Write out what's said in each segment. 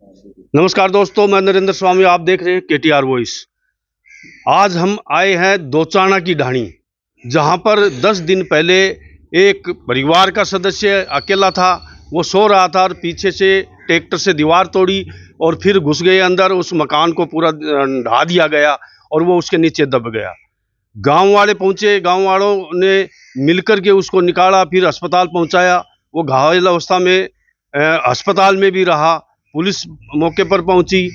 नमस्कार दोस्तों, मैं नरेंद्र स्वामी। आप देख रहे हैं केटीआर वॉइस। आज हम आए हैं दोचाना की ढाणी, जहां पर 10 दिन पहले एक परिवार का सदस्य अकेला था। वो सो रहा था और पीछे से ट्रैक्टर से दीवार तोड़ी और फिर घुस गए अंदर। उस मकान को पूरा ढा दिया गया और वो उसके नीचे दब गया। गांव वाले पहुंचे, गांव वालों ने मिलकर के उसको निकाला, फिर अस्पताल पहुंचाया। वो घायल अवस्था में अस्पताल में भी रहा। पुलिस मौके पर पहुंची।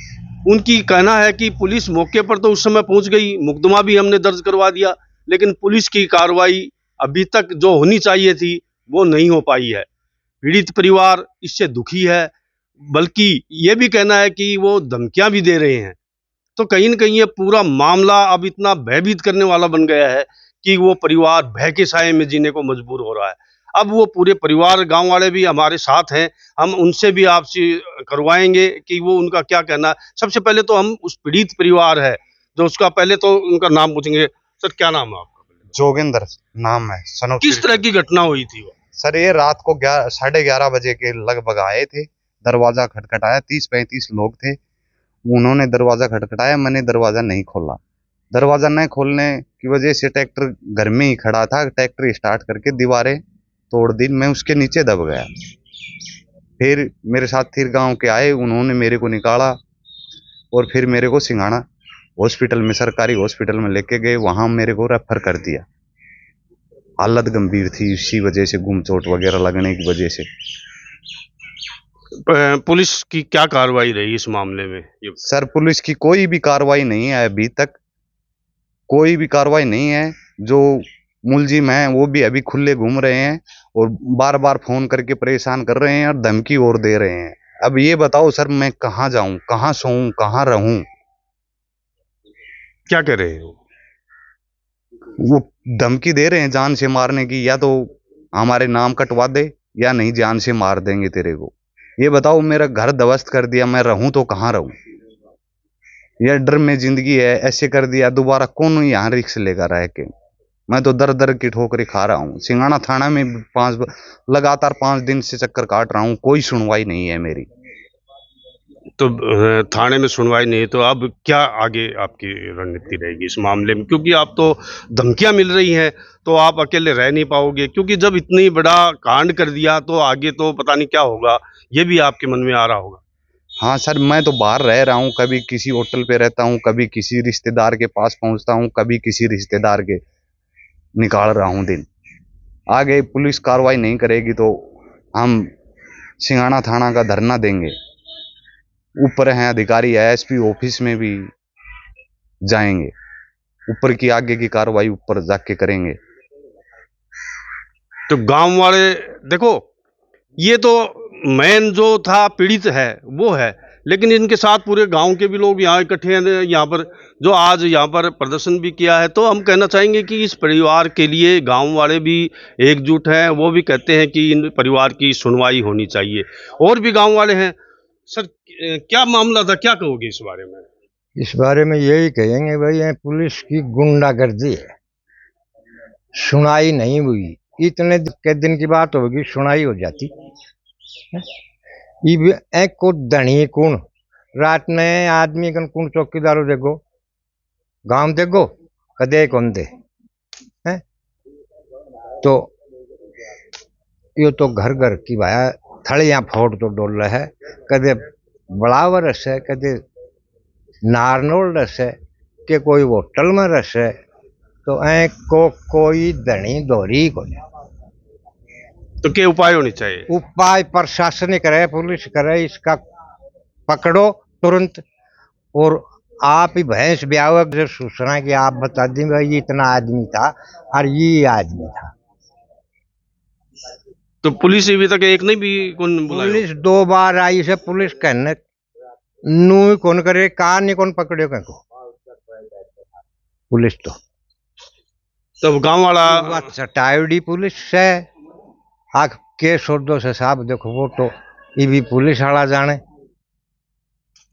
उनकी कहना है कि पुलिस मौके पर तो उस समय पहुंच गई, मुकदमा भी हमने दर्ज करवा दिया, लेकिन पुलिस की कार्रवाई अभी तक जो होनी चाहिए थी वो नहीं हो पाई है। पीड़ित परिवार इससे दुखी है, बल्कि ये भी कहना है कि वो धमकियां भी दे रहे हैं। तो कहीं न कहीं ये पूरा मामला अब इतना भयभीत करने वाला बन गया है कि वो परिवार भय के साए में जीने को मजबूर हो रहा है। अब वो पूरे परिवार, गाँव वाले भी हमारे साथ हैं। हम उनसे भी आपसे करवाएँगे कि वो उनका क्या कहना है। सबसे पहले तो हम उस पीड़ित परिवार है, जो उसका पहले तो उनका नाम पूछेंगे। सर, क्या नाम है आपका? जोगिंदर नाम है। किस तरह की घटना हुई थी वो? सर ये रात को 11:30 बजे के लगभग आए थे। दरवाजा खटखटाया, 30-35 लोग थे। उन्होंने दरवाजा खटखटाया, मैंने दरवाजा नहीं खोला। दरवाजा नहीं खोलने की वजह से ट्रैक्टर घर में ही खड़ा था, ट्रैक्टर स्टार्ट करके दीवारें तोड़ दी। मैं उसके नीचे दब गया। फिर मेरे साथ फिर गांव के आए, उन्होंने मेरे को निकाला और फिर मेरे को सिंघाड़ा हॉस्पिटल में, सरकारी हॉस्पिटल में लेके गए। वहां मेरे को रेफर कर दिया। हालत गंभीर थी, इसी वजह से गुम चोट वगैरह लगने की वजह से। पुलिस की क्या कार्रवाई रही इस मामले में? सर पुलिस की कोई भी कार्रवाई नहीं है, अभी तक कोई भी कार्रवाई नहीं है। जो मुलजिम हैं वो भी अभी खुले घूम रहे हैं और बार बार फोन करके परेशान कर रहे हैं और धमकी और दे रहे हैं। अब ये बताओ सर, मैं कहाँ जाऊं, कहाँ सोऊं, कहाँ रहूं? क्या कह रहे हो? वो धमकी दे रहे हैं जान से मारने की, या तो हमारे नाम कटवा दे या नहीं जान से मार देंगे तेरे को। ये बताओ, मेरा घर ध्वस्त कर दिया, मैं रहूं तो कहाँ रहूं? यह डर में जिंदगी है, ऐसे कर दिया। दोबारा कौन यहाँ रिक्स लेगा रह के? मैं तो दर दर की ठोकरें खा रहा हूँ। सिंघाड़ा थाना में लगातार 5 दिन से चक्कर काट रहा हूँ, कोई सुनवाई नहीं है मेरी। तो थाने में सुनवाई नहीं है, तो अब क्या आगे आपकी रणनीति रहेगी इस मामले में? क्योंकि आप तो धमकियां मिल रही हैं, तो आप अकेले रह नहीं पाओगे, क्योंकि जब इतनी बड़ा कांड कर दिया तो आगे तो पता नहीं क्या होगा, ये भी आपके मन में आ रहा होगा। हाँ सर, मैं तो बाहर रह रहा हूँ, कभी किसी होटल पे रहता हूँ, कभी किसी रिश्तेदार के पास पहुंचता हूँ, कभी किसी रिश्तेदार के निकाल रहा हूँ दिन। आगे पुलिस कार्रवाई नहीं करेगी तो हम सिंघाड़ा थाना का धरना देंगे। ऊपर हैं अधिकारी है, एसपी ऑफिस में भी जाएंगे। ऊपर की आगे की कार्रवाई ऊपर जाके करेंगे। तो गांव वाले, देखो, ये तो मेन जो था पीड़ित है वो है, लेकिन इनके साथ पूरे गांव के भी लोग यहाँ इकट्ठे हैं, यहाँ पर जो आज यहाँ पर प्रदर्शन भी किया है। तो हम कहना चाहेंगे कि इस परिवार के लिए गांव वाले भी एकजुट हैं। वो भी कहते हैं कि इन परिवार की सुनवाई होनी चाहिए। और भी गांव वाले हैं। सर, क्या मामला था, क्या कहोगे इस बारे में? इस बारे में यही कहेंगे भाई, ये पुलिस की गुंडागर्दी है। सुनाई नहीं हुई, इतने के दिन की बात होगी, सुनाई हो जाती। एक को धनी कुण रात में आदमी कन कुण चौकीदारो देखो, गांव देखो, कदे कौन दे है। तो यो तो घर घर की भाया थड़ियां फोड़ तो डोल रहा है। कदे बड़ावर रस है, कदे नारनोल रस है, के कोई होटल में रस है। तो ऐ को कोई धनी दोहरी को नहीं। तो क्या उपाय होने चाहिए? उपाय प्रशासन करे, पुलिस करे, इसका पकड़ो तुरंत। और आप ही भैंस ब्याह जो सूचना की आप बता दी भाई, ये इतना आदमी था और ये आदमी था। तो पुलिस अभी तक एक नहीं भी कौन बुलाया? पुलिस 2 बार आई से, पुलिस कहने नू कौन करे, कार नहीं कौन पकड़े को पुलिस। तो तब गांव वाला चटाई पुलिस है आख के सोदो से साहब देखो, वो तो ये भी पुलिस वाला जाने।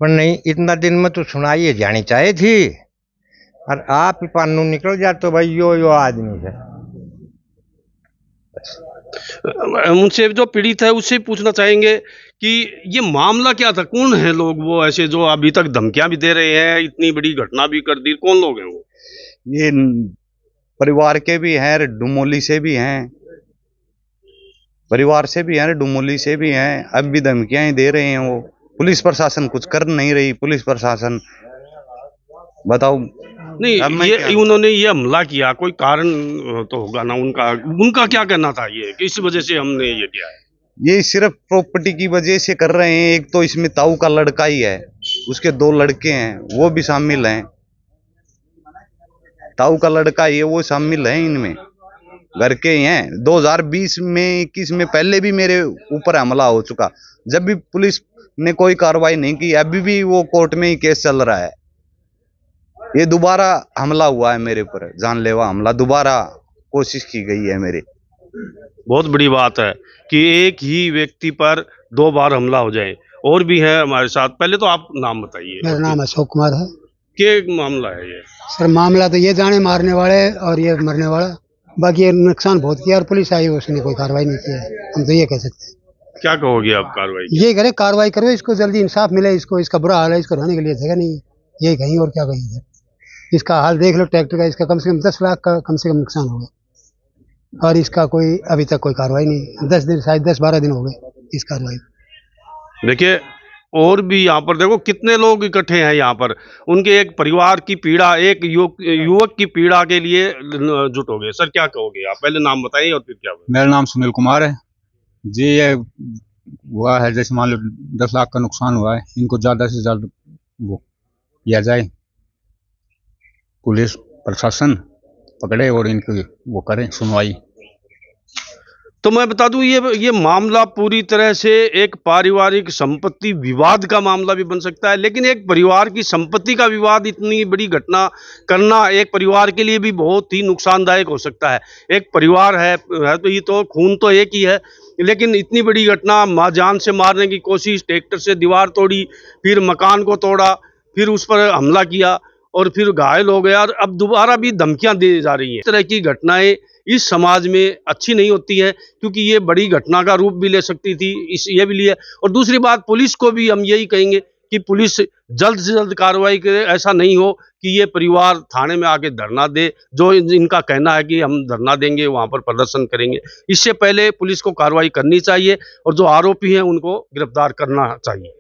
पर नहीं, इतना दिन में तो सुनाई जानी चाहिए थी। और आप ही पानू निकल जाते तो भाई यो आदमी है। उनसे जो पीड़ित है उससे पूछना चाहेंगे कि ये मामला क्या था, कौन है लोग वो ऐसे जो अभी तक धमकियां भी दे रहे हैं, इतनी बड़ी घटना भी कर दी, कौन लोग हैं वो? ये परिवार के भी हैं, डुमोली से भी हैं, परिवार से भी हैं, डुमोली से भी हैं। अब भी धमकियां ही दे रहे हैं वो। पुलिस प्रशासन कुछ कर नहीं रही। पुलिस प्रशासन बताओ। नहीं, अब मैं क्या- ये उन्होंने ये हमला किया, कोई कारण तो होगा ना उनका। उनका क्या कहना था ये कि इस वजह से हमने ये किया है? ये सिर्फ प्रॉपर्टी की वजह से कर रहे हैं। एक तो इसमें ताऊ का लड़का ही है, उसके 2 लड़के हैं, वो भी शामिल हैं। ताऊ का लड़का ही है, वो शामिल है इनमें, घर के ही हैं। 2020 में 21 में पहले भी मेरे ऊपर हमला हो चुका, जब भी पुलिस ने कोई कार्रवाई नहीं की। अभी भी वो कोर्ट में ही केस चल रहा है। ये दोबारा हमला हुआ है मेरे ऊपर, जानलेवा हमला, दोबारा कोशिश की गई है मेरे। बहुत बड़ी बात है कि एक ही व्यक्ति पर 2 बार हमला हो जाए। और भी है हमारे साथ, पहले तो आप नाम बताइए। मेरा नाम अशोक कुमार है। क्या मामला है ये? सर मामला तो ये जाने मारने वाले और ये मरने वाला, बाकी ये नुकसान बहुत किया और पुलिस आई उसने कोई कार्रवाई नहीं की है। हम तो ये कह सकते हैं, क्या कहोगे आप कार्रवाई की? ये करे कार्रवाई करो, इसको जल्दी इंसाफ मिले, इसको इसका बुरा हाल है, इसको रहने के लिए जगह नहीं है, यही कहीं और क्या कहीं है। इसका हाल देख लो, ट्रैक्टर का इसका कम से कम 10 लाख का कम से कम नुकसान हो गया और इसका कोई अभी तक कोई कार्रवाई नहीं। 10 दिन, शायद 10-12 दिन हो गए इस कार्रवाई। देखिए, और भी यहाँ पर देखो कितने लोग इकट्ठे हैं यहाँ पर, उनके एक परिवार की पीड़ा, एक युवक की पीड़ा के लिए जुट हो गए। सर क्या कहोगे आप? पहले नाम बताइए और फिर क्या हुआ? मेरा नाम सुनील कुमार है जी। ये हुआ है, जैसे मान लो 10 लाख का नुकसान हुआ है, इनको ज़्यादा से ज़्यादा वो किया जाए, पुलिस प्रशासन पकड़े और इनकी वो करें सुनवाई। तो मैं बता दूं, ये मामला पूरी तरह से एक पारिवारिक संपत्ति विवाद का मामला भी बन सकता है, लेकिन एक परिवार की संपत्ति का विवाद, इतनी बड़ी घटना करना एक परिवार के लिए भी बहुत ही नुकसानदायक हो सकता है। एक परिवार है तो ये तो खून तो एक ही है, लेकिन इतनी बड़ी घटना, माँ जान से मारने की कोशिश, ट्रैक्टर से दीवार तोड़ी, फिर मकान को तोड़ा, फिर उस पर हमला किया और फिर घायल हो गया, और अब दोबारा भी धमकियां दी जा रही हैं। इस तरह की घटनाएं इस समाज में अच्छी नहीं होती है, क्योंकि ये बड़ी घटना का रूप भी ले सकती थी, इस ये भी लिया। और दूसरी बात, पुलिस को भी हम यही कहेंगे कि पुलिस जल्द से जल्द कार्रवाई करे। ऐसा नहीं हो कि ये परिवार थाने में आके धरना दे, जो इनका कहना है कि हम धरना देंगे, वहां पर प्रदर्शन करेंगे। इससे पहले पुलिस को कार्रवाई करनी चाहिए और जो आरोपी हैं उनको गिरफ्तार करना चाहिए।